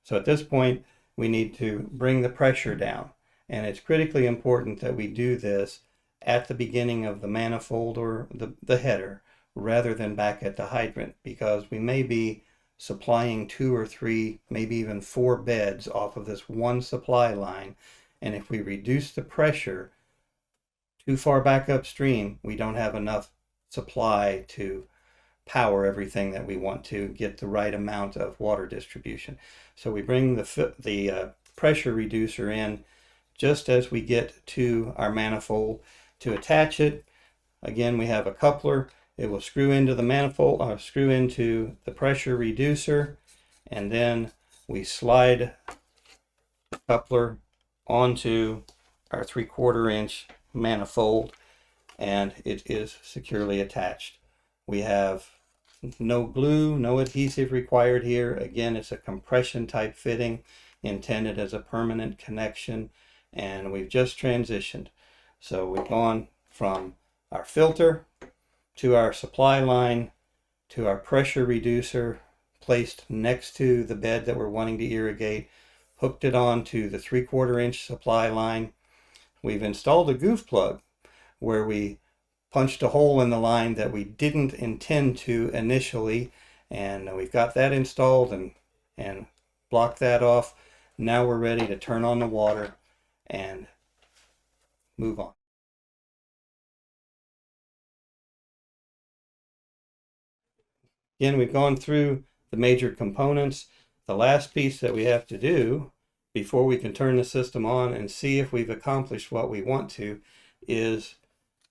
So at this point, we need to bring the pressure down. And it's critically important that we do this at the beginning of the manifold or the header rather than back at the hydrant, because we may be supplying 2 or 3, maybe even 4 beds off of this one supply line. And if we reduce the pressure too far back upstream, we don't have enough supply to power everything that we want to get the right amount of water distribution. So we bring the pressure reducer in just as we get to our manifold. To attach it, again, we have a coupler. It will screw into the manifold, or screw into the pressure reducer, and then we slide the coupler onto our 3/4 inch manifold, and it is securely attached. We have no glue, no adhesive required here. Again, it's a compression type fitting intended as a permanent connection, and we've just transitioned. So we've gone from our filter to our supply line to our pressure reducer placed next to the bed that we're wanting to irrigate, hooked it on to the 3/4 inch supply line. We've installed a goof plug where we punched a hole in the line that we didn't intend to initially, and we've got that installed and blocked that off. Now we're ready to turn on the water and move on. Again, we've gone through the major components. The last piece that we have to do before we can turn the system on and see if we've accomplished what we want to is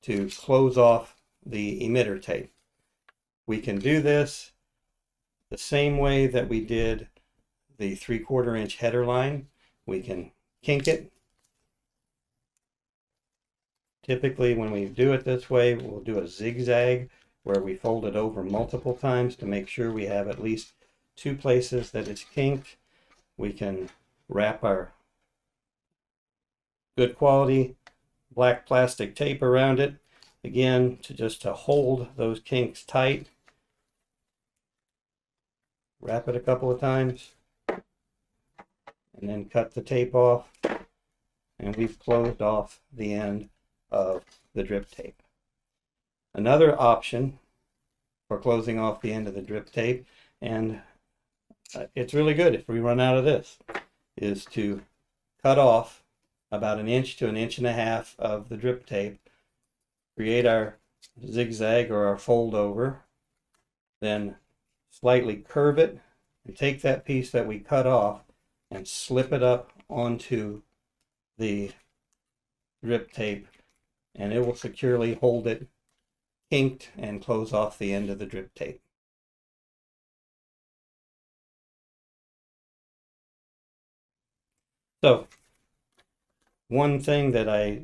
to close off the emitter tape. We can do this the same way that we did the 3/4 inch header line. We can kink it. Typically, when we do it this way, we'll do a zigzag where we fold it over multiple times to make sure we have at least 2 places that it's kinked. We can wrap our good quality black plastic tape around it, again, to hold those kinks tight. Wrap it a couple of times and then cut the tape off, and we've closed off the end of the drip tape. Another option for closing off the end of the drip tape, and it's really good if we run out of this, is to cut off about 1 inch to 1.5 inches of the drip tape, create our zigzag or our fold over, then slightly curve it and take that piece that we cut off and slip it up onto the drip tape, and it will securely hold it kinked and close off the end of the drip tape. So, one thing that I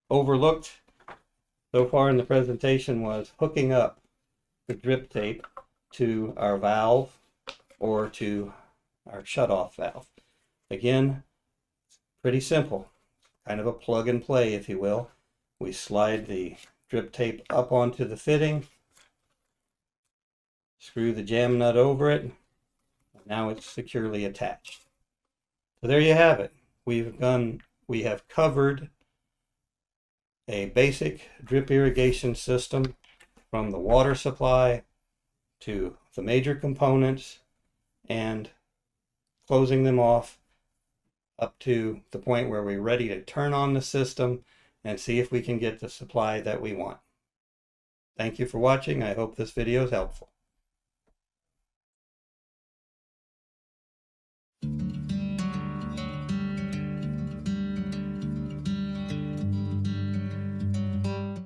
overlooked so far in the presentation was hooking up the drip tape to our valve or to our shutoff valve. Again, pretty simple, kind of a plug and play, if you will. We slide the drip tape up onto the fitting, screw the jam nut over it, and now it's securely attached. So there you have it. We have covered a basic drip irrigation system from the water supply to the major components and closing them off up to the point where we're ready to turn on the system and see if we can get the supply that we want. Thank you for watching. I hope this video is helpful.